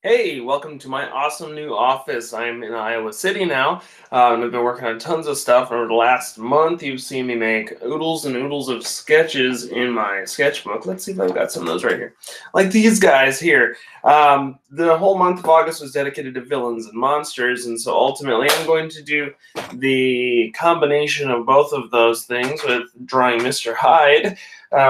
Hey, welcome to my awesome new office. I'm in Iowa City now, and I've been working on tons of stuff over the last month. You've seen me make oodles and oodles of sketches in my sketchbook. Let's see if I've got some of those right here. Like these guys here. The whole month of August was dedicated to villains and monsters, and so ultimately I'm going to do the combination of both of those things with drawing Mr. Hyde.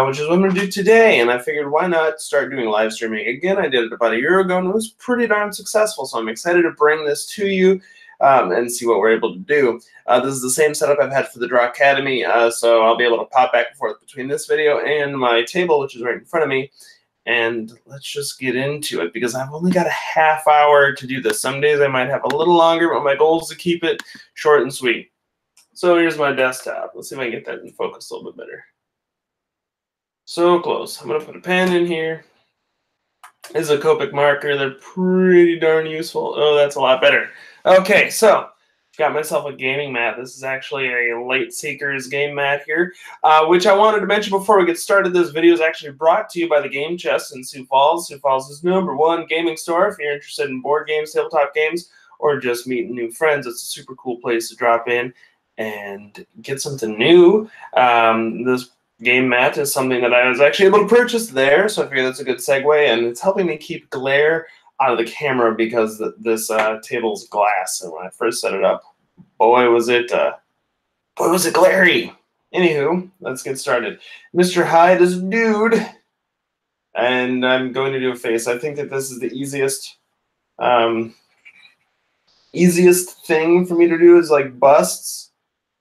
Which is what I'm going to do today. And I figured, why not start doing live streaming again? I did it about a year ago, and it was pretty darn successful. So I'm excited to bring this to you and see what we're able to do. This is the same setup I've had for the Draw Academy, so I'll be able to pop back and forth between this video and my table, which is right in front of me. And let's just get into it, because I've only got a half hour to do this. Some days I might have a little longer, but my goal is to keep it short and sweet. So here's my desktop. Let's see if I can get that in focus a little bit better. So close. I'm going to put a pen in here. This is a Copic marker. They're pretty darn useful. Oh, that's a lot better. Okay, so got myself a gaming mat. This is actually a Late Seekers game mat here, which I wanted to mention before we get started. This video is actually brought to you by the Game Chest in Sioux Falls. Sioux Falls is #1 gaming store. If you're interested in board games, tabletop games, or just meeting new friends, it's a super cool place to drop in and get something new. This game mat is something that I was actually able to purchase there, so I figure that's a good segue, and it's helping me keep glare out of the camera because this table's glass, and when I first set it up, boy was it glary. Anywho, let's get started. Mr. Hyde is a dude, and I'm going to do a face. I think that this is the easiest thing for me to do is like busts,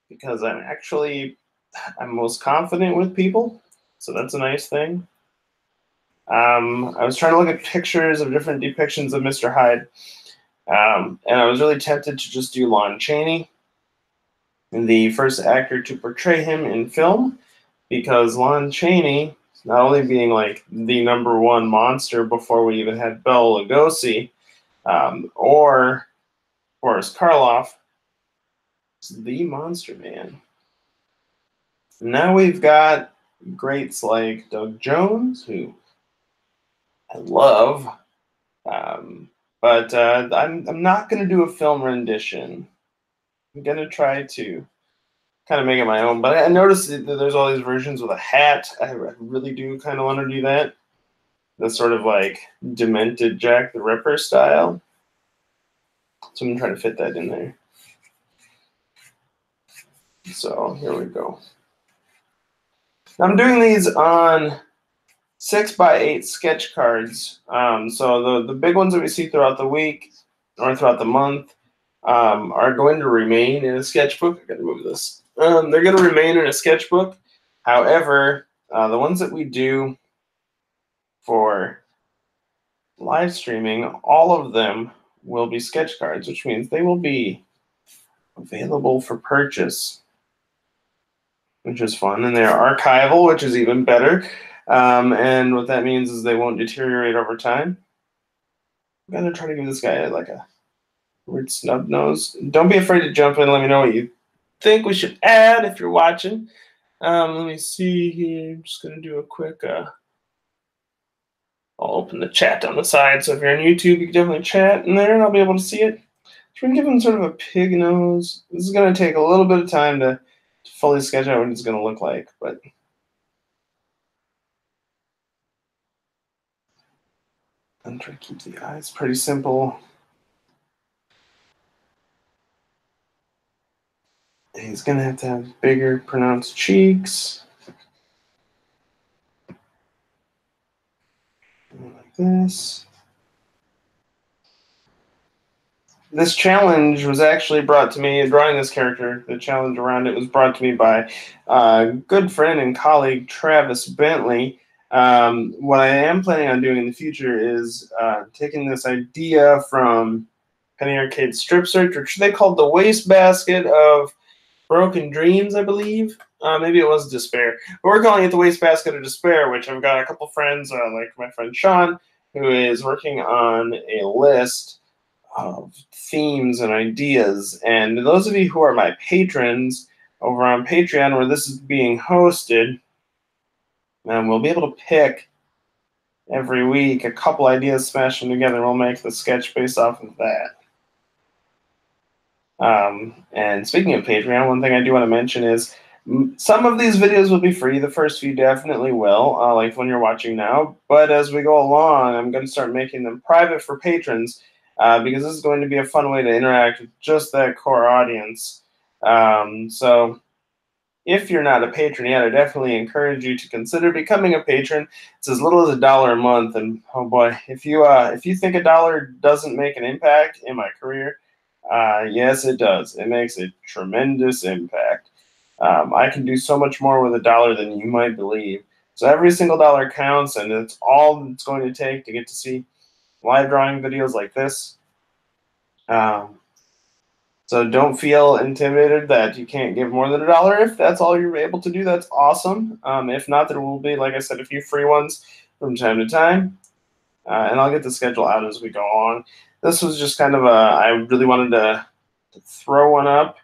because I'm most confident with people, so that's a nice thing. I was trying to look at pictures of different depictions of Mr. Hyde, and I was really tempted to just do Lon Chaney, the first actor to portray him in film, because Lon Chaney, not only being like the #1 monster before we even had Bela Lugosi or Boris Karloff, is the Monster Man. Now we've got greats like Doug Jones, who I love, but I'm not going to do a film rendition. I'm going to try to kind of make it my own, but I noticed that there's all these versions with a hat. I really do kind of want to do that. The sort of like demented Jack the Ripper style. So I'm going to try to fit that in there. So here we go. I'm doing these on 6x8 sketch cards. So the big ones that we see throughout the week or throughout the month are going to remain in a sketchbook. I gotta move this. They're going to remain in a sketchbook. However, the ones that we do for live streaming, all of them will be sketch cards, which means they will be available for purchase, which is fun, and they're archival, which is even better. And what that means is they won't deteriorate over time. I'm gonna try to give this guy like a weird snub nose. Don't be afraid to jump in. Let me know what you think we should add if you're watching. Let me see here. I'm just gonna do a quick. I'll open the chat on the side, so if you're on YouTube, you can definitely chat in there, and I'll be able to see it. So we're gonna give him sort of a pig nose. This is gonna take a little bit of time to fully sketch out what it's gonna look like, but. I'm trying to keep the eyes pretty simple. And he's going to have bigger, pronounced cheeks. Like this. This challenge was actually brought to me, drawing this character, the challenge around it was brought to me by a good friend and colleague, Travis Bentley. What I am planning on doing in the future is taking this idea from Penny Arcade Strip Search, which they called the wastebasket of broken dreams, I believe. Maybe it was despair. But we're calling it the wastebasket of despair, which I've got a couple friends, like my friend Sean, who is working on a list of themes and ideas. And those of you who are my patrons over on Patreon, where this is being hosted, we'll be able to pick every week, a couple ideas smashed them together. We'll make the sketch based off of that. And speaking of Patreon, one thing I do want to mention is some of these videos will be free. The first few definitely will, like when you're watching now. But as we go along, I'm going to start making them private for patrons because this is going to be a fun way to interact with just that core audience. So if you're not a patron yet, I definitely encourage you to consider becoming a patron. It's as little as $1 a month, and oh boy, if you think $1 doesn't make an impact in my career, yes, it does. It makes a tremendous impact. I can do so much more with $1 than you might believe. So every single dollar counts, and it's all it's going to take to get to see live drawing videos like this. So don't feel intimidated that you can't give more than $1. If that's all you're able to do, that's awesome. If not, there will be, like I said, a few free ones from time to time. And I'll get the schedule out as we go along. This was just kind of I really wanted to throw one up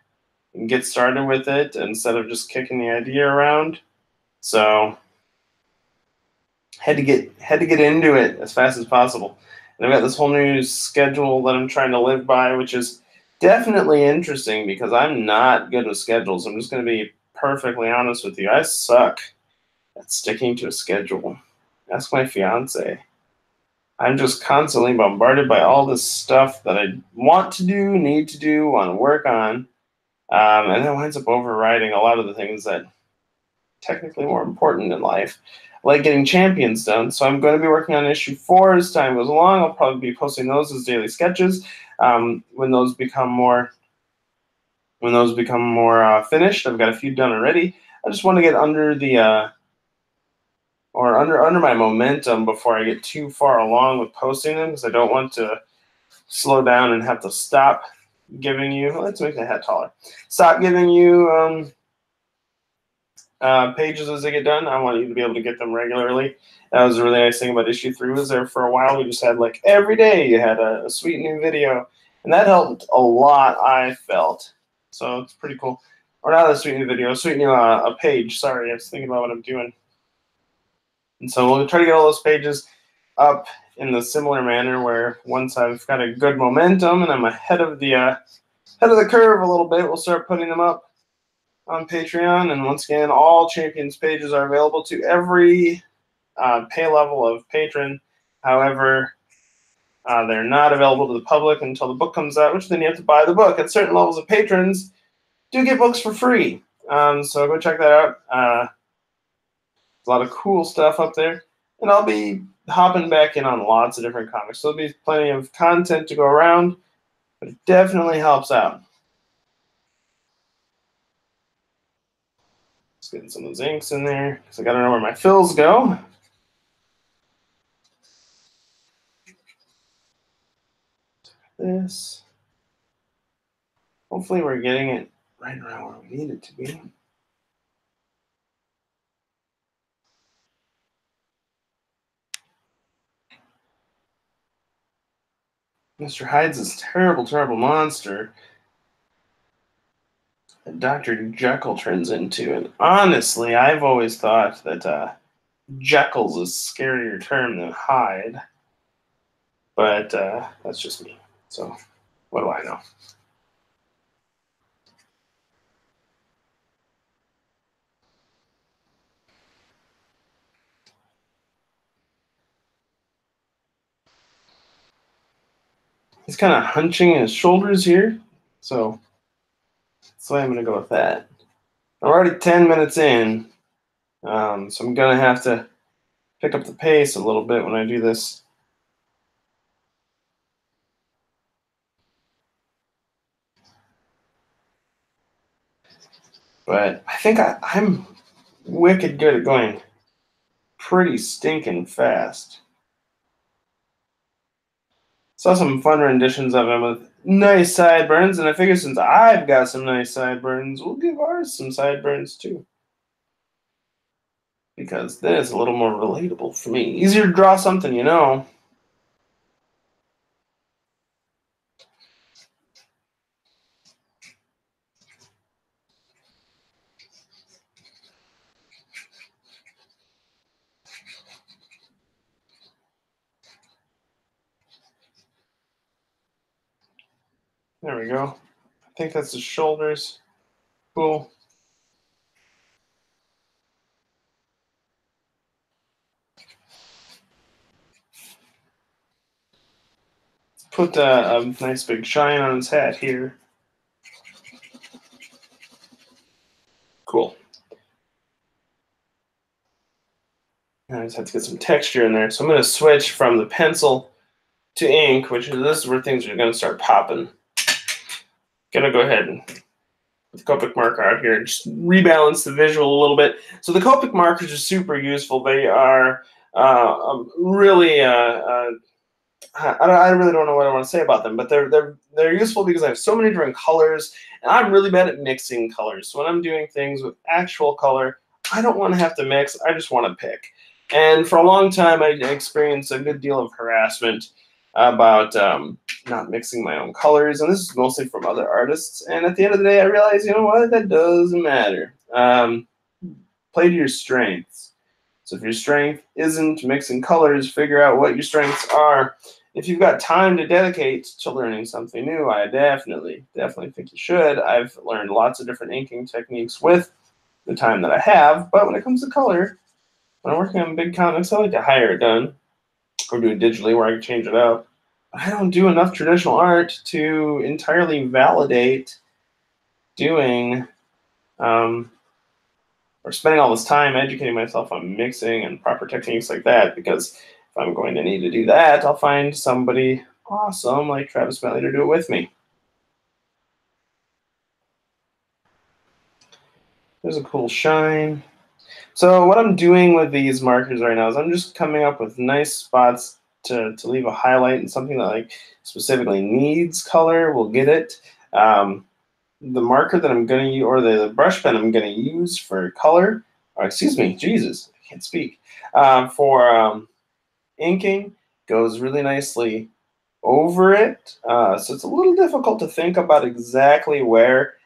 and get started with it instead of just kicking the idea around. So had to get into it as fast as possible. And I've got this whole new schedule that I'm trying to live by, which is definitely interesting because I'm not good with schedules. I'm just going to be perfectly honest with you. I suck at sticking to a schedule. Ask my fiance. I'm just constantly bombarded by all this stuff that I want to do, need to do, want to work on. And that winds up overriding a lot of the things that are technically more important in life, like getting champions done. So I'm going to be working on issue 4 as time goes along. I'll probably be posting those as daily sketches when those become more finished. I've got a few done already. I just want to get under the under my momentum before I get too far along with posting them, because I don't want to slow down and have to stop giving you. Let's make the hat taller. Stop giving you pages as they get done. I want you to be able to get them regularly. That was a really nice thing about issue 3. Was there for a while we just had like every day you had a sweet new video, and that helped a lot, I felt. So it's pretty cool. Or not a sweet new video, a sweet new a page. Sorry, I was thinking about what I'm doing. And so we'll try to get all those pages up in the similar manner where once I've got a good momentum and I'm ahead of the curve a little bit, we'll start putting them up on Patreon. And once again, all Champions pages are available to every pay level of patron. However, they're not available to the public until the book comes out, which then you have to buy the book. At certain levels of patrons, do get books for free. So go check that out. There's a lot of cool stuff up there. And I'll be hopping back in on lots of different comics. So there'll be plenty of content to go around, but it definitely helps out. Just getting some of those inks in there because I got to know where my fills go. This. Hopefully we're getting it right around where we need it to be. Mr. Hyde's this terrible, terrible monster that Dr. Jekyll turns into. And honestly, I've always thought that Jekyll's a scarier term than Hyde. But that's just me. So what do I know? He's kind of hunching his shoulders here. So that's why I'm going to go with that. I'm already 10 minutes in. So I'm going to have to pick up the pace a little bit when I do this. But I think I'm wicked good at going pretty stinking fast. Saw some fun renditions of him with nice sideburns, and I figure since I've got some nice sideburns, we'll give ours some sideburns too. Because then it's a little more relatable for me. Easier to draw something you know. There we go. I think that's his shoulders. Cool. Put a nice big shine on his hat here. Cool. I just have to get some texture in there. So I'm going to switch from the pencil to ink, which is this is where things are going to start popping. Gonna go ahead and put the Copic marker out here and just rebalance the visual a little bit. So the Copic markers are super useful. They are really I really don't know what I want to say about them, but they're useful because I have so many different colors, and I'm really bad at mixing colors. So when I'm doing things with actual color, I don't want to have to mix. I just want to pick. And for a long time, I experienced a good deal of harassment about not mixing my own colors, and this is mostly from other artists. And at the end of the day, I realized, you know what, that doesn't matter. Play to your strengths. So if your strength isn't mixing colors, figure out what your strengths are. If you've got time to dedicate to learning something new, I definitely think you should. I've learned lots of different inking techniques with the time that I have, but when it comes to color, when I'm working on big comics, I like to hire it done or do it digitally where I can change it up. But I don't do enough traditional art to entirely validate doing or spending all this time educating myself on mixing and proper techniques like that, because if I'm going to need to do that, I'll find somebody awesome like Travis Bentley to do it with me. There's a cool shine. So what I'm doing with these markers right now is I'm just coming up with nice spots to leave a highlight, and something that like specifically needs color will get it. The marker that I'm going to use, or the brush pen I'm going to use for color, or excuse me, Jesus, I can't speak, for inking goes really nicely over it. So it's a little difficult to think about exactly where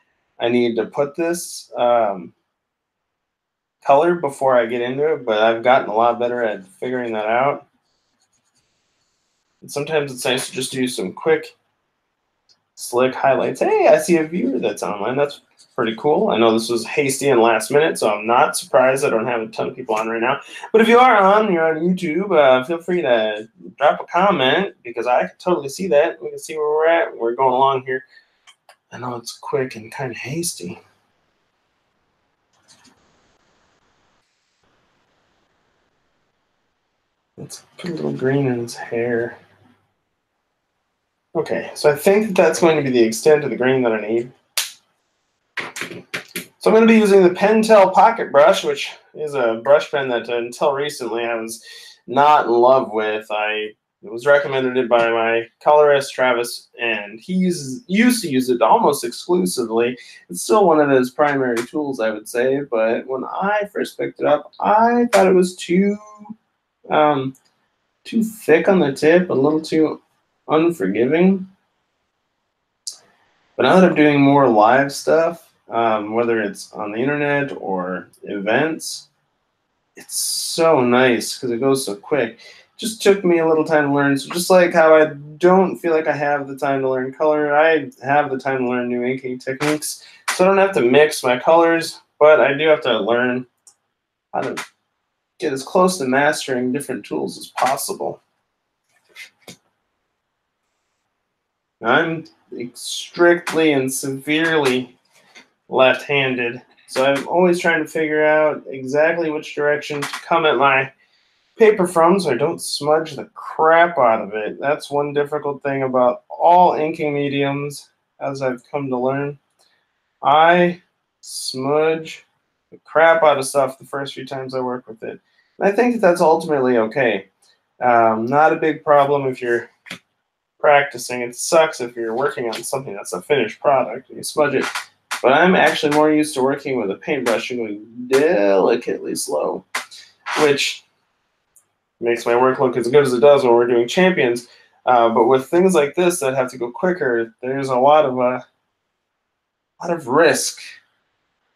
I need to put this color before I get into it, but I've gotten a lot better at figuring that out. And sometimes it's nice to just do some quick, slick highlights. Hey, I see a viewer that's online. That's pretty cool. I know this was hasty and last minute, so I'm not surprised I don't have a ton of people on right now. But if you are on, you're on YouTube, feel free to drop a comment, because I can totally see that. We can see where we're at. We're going along here. I know it's quick and kind of hasty. Let's put a little green in his hair. Okay, so I think that's going to be the extent of the green that I need. So I'm going to be using the Pentel Pocket Brush, which is a brush pen that until recently I was not in love with. It was recommended by my colorist, Travis, and he used to use it almost exclusively. It's still one of his primary tools, I would say, but when I first picked it up, I thought it was too thick on the tip, a little too unforgiving. But now that I'm doing more live stuff, whether it's on the internet or events, it's so nice because it goes so quick. It just took me a little time to learn. So just like how I don't feel like I have the time to learn color, I have the time to learn new inking techniques. So I don't have to mix my colors, but I do have to learn how to get as close to mastering different tools as possible. I'm strictly and severely left-handed, so I'm always trying to figure out exactly which direction to come at my paper from so I don't smudge the crap out of it. That's one difficult thing about all inking mediums, as I've come to learn. I smudge the crap out of stuff the first few times I work with it. And I think that that's ultimately okay. Not a big problem if you're practicing. It sucks if you're working on something that's a finished product and you smudge it. But I'm actually more used to working with a paintbrush and going delicately slow, which makes my work look as good as it does when we're doing champions. But with things like this that have to go quicker, there's a lot of risk.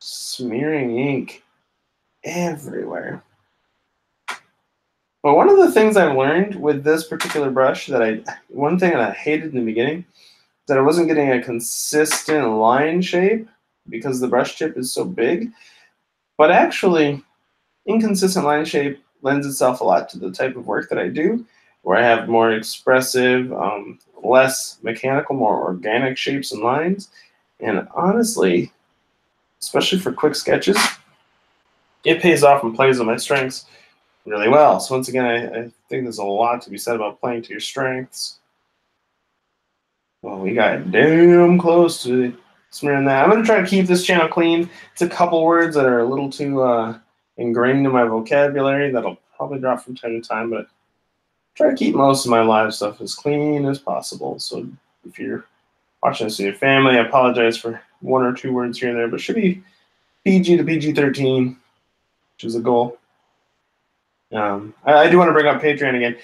Smearing ink everywhere. But one of the things I've learned with this particular brush one thing that I hated in the beginning that I wasn't getting a consistent line shape because the brush tip is so big. But actually, inconsistent line shape lends itself a lot to the type of work that I do, where I have more expressive, less mechanical, more organic shapes and lines. And honestly, especially for quick sketches, it pays off and plays on my strengths really well. So once again, I think there's a lot to be said about playing to your strengths. Well, we got damn close to smearing that. I'm going to try to keep this channel clean. It's a couple words that are a little too ingrained in my vocabulary that'll probably drop from time to time, but try to keep most of my live stuff as clean as possible. So if you're watching this with your family, I apologize for 1 or 2 words here and there, but it should be PG to PG-13, which is a goal. I do want to bring up Patreon again.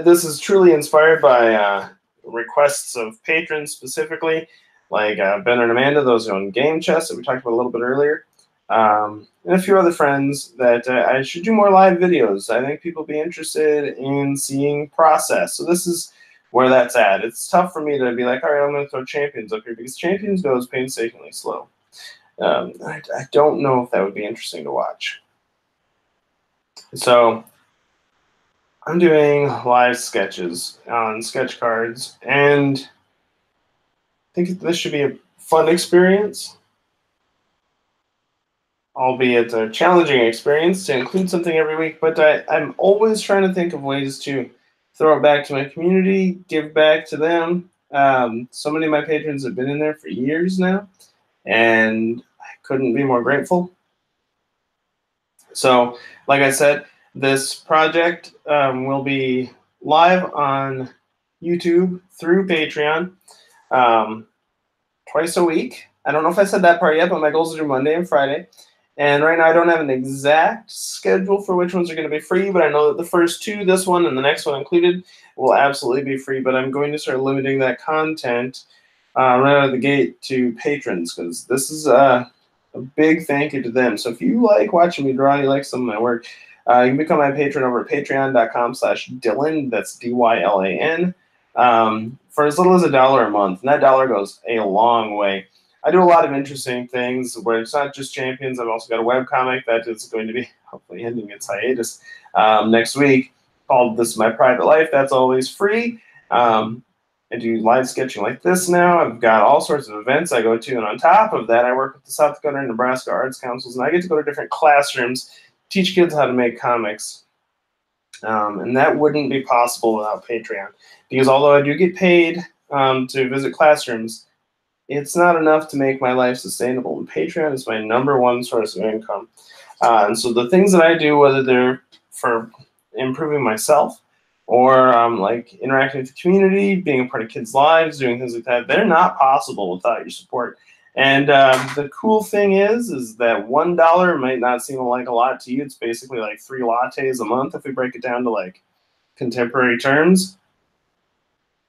This is truly inspired by requests of patrons specifically, like Ben and Amanda, those who own Game Chest that we talked about a little bit earlier, and a few other friends that I should do more live videos. I think people will be interested in seeing process. So this is where that's at. It's tough for me to be like, all right, I'm going to throw Champions up here because Champions goes painstakingly slow. I don't know if that would be interesting to watch. So I'm doing live sketches on sketch cards, and I think this should be a fun experience, albeit a challenging experience to include something every week, but I'm always trying to think of ways to throw it back to my community, give back to them. So many of my patrons have been in there for years now, and I couldn't be more grateful. So, like I said, this project will be live on YouTube through Patreon twice a week. I don't know if I said that part yet, but my goals are Monday and Friday. And right now I don't have an exact schedule for which ones are going to be free, but I know that the first 2, this one and the next one included, will absolutely be free. But I'm going to start limiting that content right out of the gate to patrons, because this is a big thank you to them. So if you like watching me draw, you like some of my work, you can become my patron over at patreon.com/Dylan. That's DYLAN. For as little as $1 a month, and that dollar goes a long way. I do a lot of interesting things where it's not just Champions. I've also got a webcomic that is going to be hopefully ending its hiatus next week called This Is My Private Life. That's always free. I do live sketching like this now. I've got all sorts of events I go to, and on top of that, I work with the South Dakota and Nebraska Arts Councils, and I get to go to different classrooms, teach kids how to make comics. And that wouldn't be possible without Patreon, because although I do get paid to visit classrooms, it's not enough to make my life sustainable, and Patreon is my #1 source of income. And so the things that I do, whether they're for improving myself or like interacting with the community, being a part of kids' lives, doing things like that, they're not possible without your support. And the cool thing is that $1 might not seem like a lot to you. It's basically like 3 lattes a month if we break it down to like contemporary terms.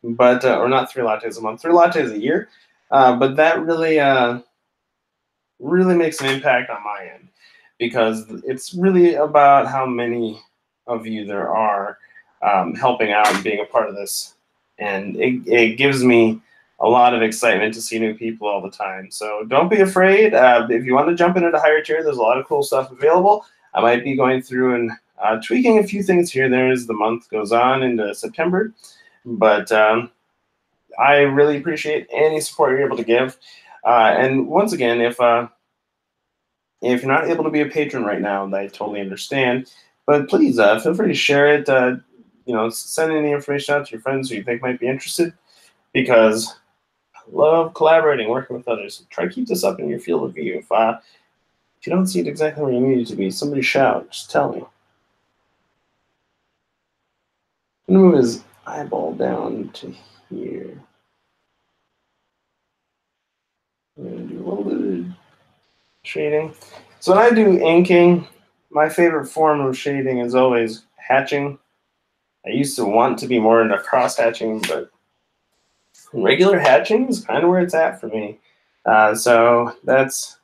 But or not 3 lattes a month, 3 lattes a year. But that really really makes an impact on my end, because it's really about how many of you there are helping out and being a part of this. And it gives me a lot of excitement to see new people all the time. So don't be afraid. If you want to jump in at a higher tier, there's a lot of cool stuff available. I might be going through and tweaking a few things here and there as the month goes on into September. But I really appreciate any support you're able to give. And once again, if you're not able to be a patron right now, I totally understand. But please feel free to share it. You know, send any information out to your friends who you think might be interested, because I love collaborating, working with others. Try to keep this up in your field of view. If you don't see it exactly where you need it to be, somebody shout. Just tell me. I'm going to move his eyeball down to here. I'm going to do a little bit of shading. So when I do inking, my favorite form of shading is always hatching. I used to want to be more into cross hatching, but regular hatching is kind of where it's at for me. So that's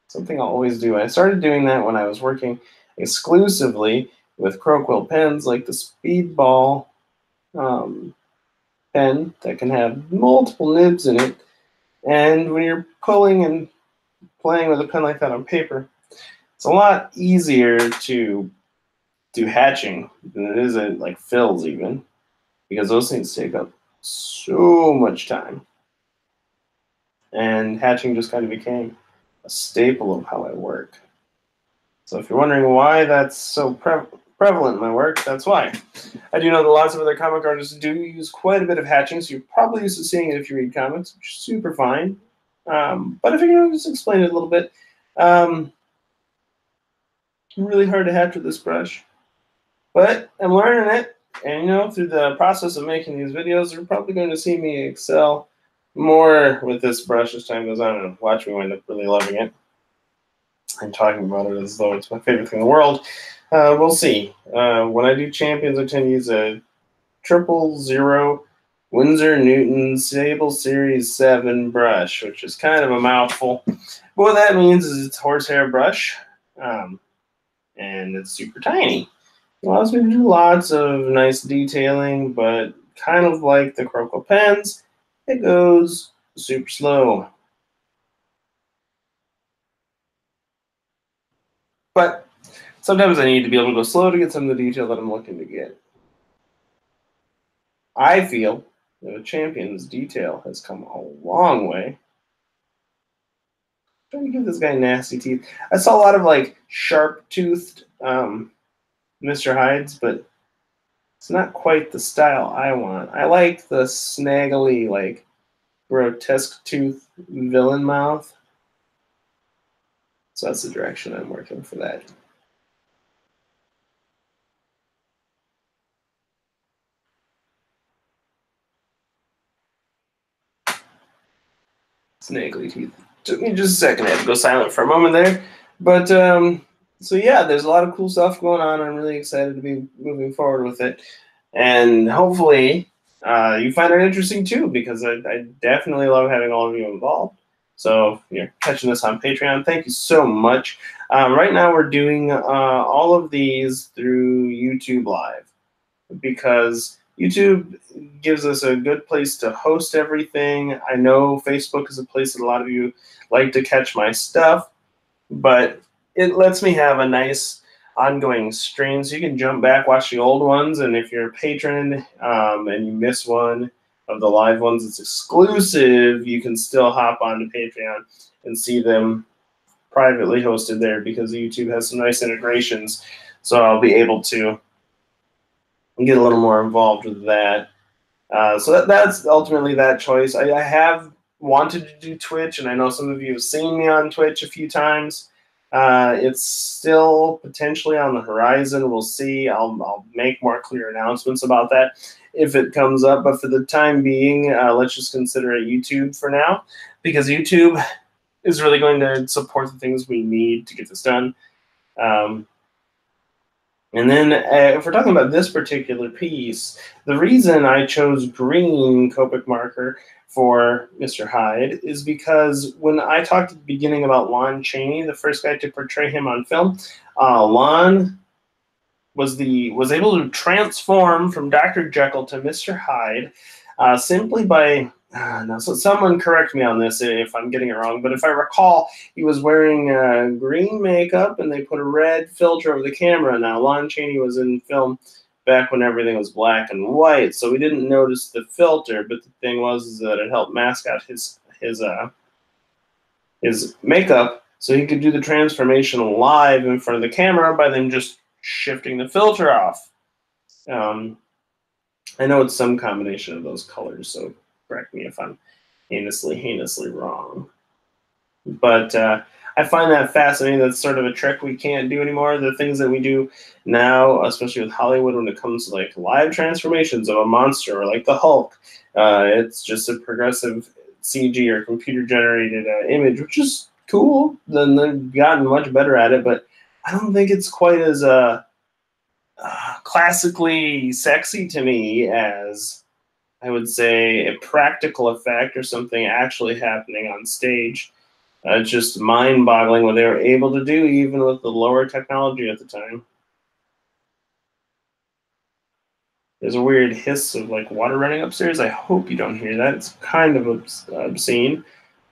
something I'll always do. I started doing that when I was working exclusively with Crow Quill pens like the Speedball pen that can have multiple nibs in it. And when you're pulling and playing with a pen like that on paper, it's a lot easier to do hatching than it is at like fills even, because those things take up so much time. And hatching just kind of became a staple of how I work. So if you're wondering why that's so prevalent in my work, that's why. I do know that lots of other comic artists do use quite a bit of hatching, so you're probably used to seeing it if you read comics, which is super fine. But if you're going to just explain it a little bit, really hard to hatch with this brush. But I'm learning it, and you know, through the process of making these videos, you're probably going to see me excel more with this brush as time goes on, and watch me wind up really loving it. I'm talking about it as though it's my favorite thing in the world. We'll see. When I do Champions, I tend to use a 000 Winsor Newton Sable Series 7 brush, which is kind of a mouthful. But what that means is it's horsehair brush, and it's super tiny. It allows me to do lots of nice detailing, but kind of like the Croco pens, it goes super slow. But sometimes I need to be able to go slow to get some of the detail that I'm looking to get. I feel that a Champion's detail has come a long way. I'm trying to give this guy nasty teeth. I saw a lot of like sharp-toothed Mr. Hydes, but it's not quite the style I want. I like the snaggly, like grotesque tooth villain mouth. So that's the direction I'm working for that. Snaggly teeth. Took me just a second. I had to go silent for a moment there. But so yeah, there's a lot of cool stuff going on. I'm really excited to be moving forward with it, and hopefully you find it interesting too, because I definitely love having all of you involved. So if you're catching this on Patreon, thank you so much. Right now we're doing all of these through YouTube Live, because YouTube gives us a good place to host everything. I know Facebook is a place that a lot of you like to catch my stuff, but it lets me have a nice ongoing stream, so you can jump back, watch the old ones, and if you're a patron and you miss one of the live ones, it's exclusive, you can still hop onto Patreon and see them privately hosted there, because YouTube has some nice integrations, so I'll be able to get a little more involved with that. So that's ultimately that choice. I have wanted to do Twitch, and I know some of you have seen me on Twitch a few times. It's still potentially on the horizon. We'll see. I'll make more clear announcements about that if it comes up. But for the time being, let's just consider it YouTube for now, because YouTube is really going to support the things we need to get this done. And then if we're talking about this particular piece, the reason I chose green Copic marker for Mr. Hyde is because when I talked at the beginning about Lon Chaney, the first guy to portray him on film, Lon was able to transform from Dr. Jekyll to Mr. Hyde simply by now, so someone correct me on this if I'm getting it wrong, but if I recall, he was wearing green makeup and they put a red filter over the camera. Now, Lon Chaney was in film back when everything was black and white, so we didn't notice the filter, but the thing was that it helped mask out his makeup, so he could do the transformation live in front of the camera by them just shifting the filter off. I know it's some combination of those colors, so correct me if I'm heinously wrong. But I find that fascinating. That's sort of a trick we can't do anymore. The things that we do now, especially with Hollywood, when it comes to like live transformations of a monster or like the Hulk, it's just a progressive CG or computer-generated image, which is cool. Then they've gotten much better at it, but I don't think it's quite as classically sexy to me as, I would say, a practical effect or something actually happening on stage. It's just mind-boggling what they were able to do, even with the lower technology at the time. There's a weird hiss of like water running upstairs. I hope you don't hear that. It's kind of obscene.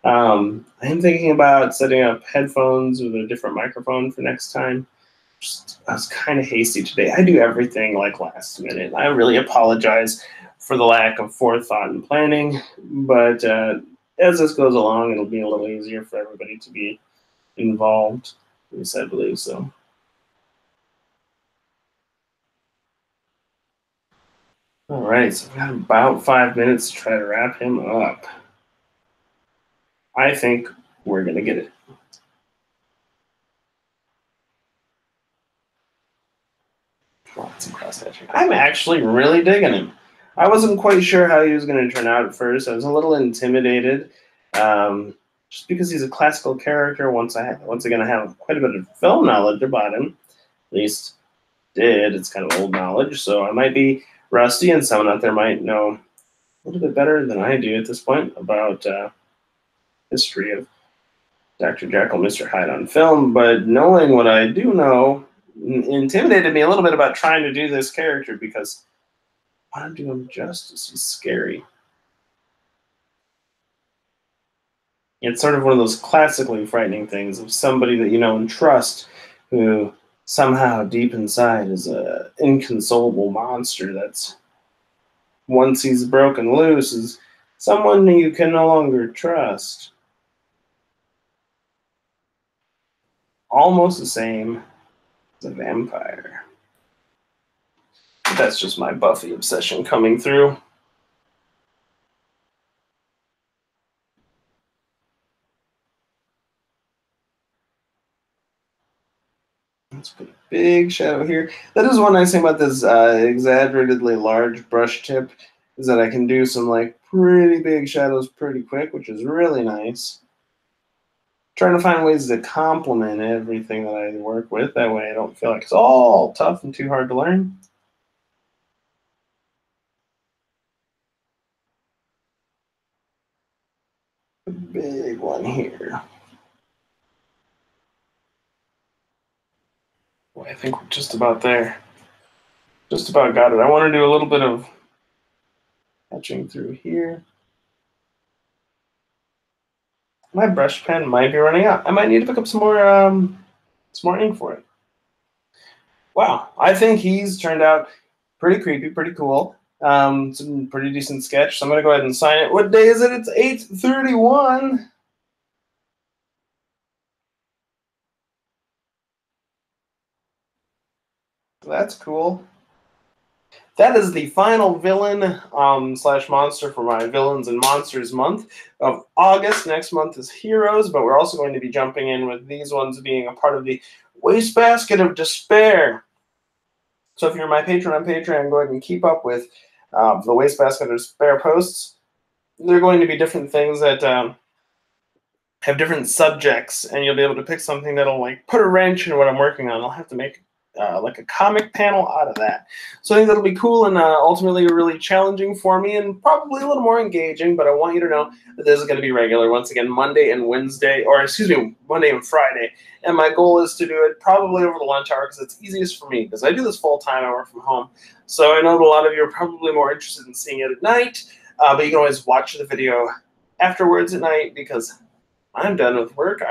I am thinking about setting up headphones with a different microphone for next time. I was kind of hasty today. I do everything like last minute. I really apologize for the lack of forethought and planning, but as this goes along, it'll be a little easier for everybody to be involved. At least I believe so. All right, so we've got about 5 minutes to try to wrap him up. I think we're going to get it. Lots of cross-hatching. I'm actually really digging him. I wasn't quite sure how he was going to turn out at first. I was a little intimidated, just because he's a classical character. Once again, I have quite a bit of film knowledge about him. At least did. It's kind of old knowledge, so I might be rusty, and someone out there might know a little bit better than I do at this point about history of Dr. Jekyll, Mr. Hyde on film. But knowing what I do know intimidated me a little bit about trying to do this character because I want to do him justice. He's scary. It's sort of one of those classically frightening things of somebody that you know and trust who somehow deep inside is an inconsolable monster that's, once he's broken loose, is someone you can no longer trust. Almost the same as a vampire. But that's just my Buffy obsession coming through. Let's put a big shadow here. That is one nice thing about this exaggeratedly large brush tip, is that I can do some like pretty big shadows pretty quick, which is really nice. Trying to find ways to complement everything that I work with. That way I don't feel like it's all tough and too hard to learn. A big one here. Boy, I think we're just about there. Just about got it. I want to do a little bit of etching through here. My brush pen might be running out. I might need to pick up some more ink for it. Wow, I think he's turned out pretty creepy, pretty cool. It's a pretty decent sketch, so I'm gonna go ahead and sign it. What day is it? It's 8/31. That's cool. That is the final villain slash monster for my Villains and Monsters month of August. Next month is Heroes, but we're also going to be jumping in with these ones being a part of the Wastebasket of Despair. So if you're my patron on Patreon, go ahead and keep up with the Wastebasket of Despair posts. They're going to be different things that have different subjects, and you'll be able to pick something that'll like put a wrench in what I'm working on. I'll have to make like a comic panel out of that. So I think that'll be cool and ultimately really challenging for me and probably a little more engaging, but I want you to know that this is going to be regular. Once again, Monday and Wednesday, or excuse me, Monday and Friday. And my goal is to do it probably over the lunch hour because it's easiest for me because I do this full time. I work from home. So I know that a lot of you are probably more interested in seeing it at night, but you can always watch the video afterwards at night because I'm done with work.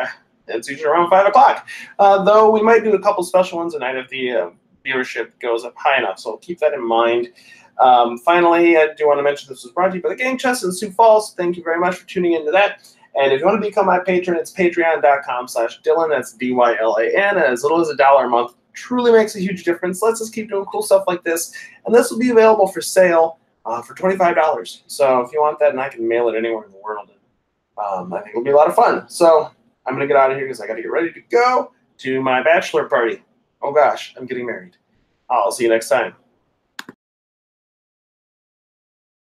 It's usually around 5 o'clock. Though we might do a couple special ones at night if the viewership goes up high enough. So keep that in mind. Finally, I do want to mention this was brought to you by the Game Chest in Sioux Falls. Thank you very much for tuning into that. And if you want to become my patron, it's patreon.com/Dylan. That's DYLAN. As little as $1 a month truly makes a huge difference. Let's just keep doing cool stuff like this. And this will be available for sale for $25. So if you want that, and I can mail it anywhere in the world, I think it'll be a lot of fun. So I'm going to get out of here because I got to get ready to go to my bachelor party. Oh gosh, I'm getting married. I'll see you next time.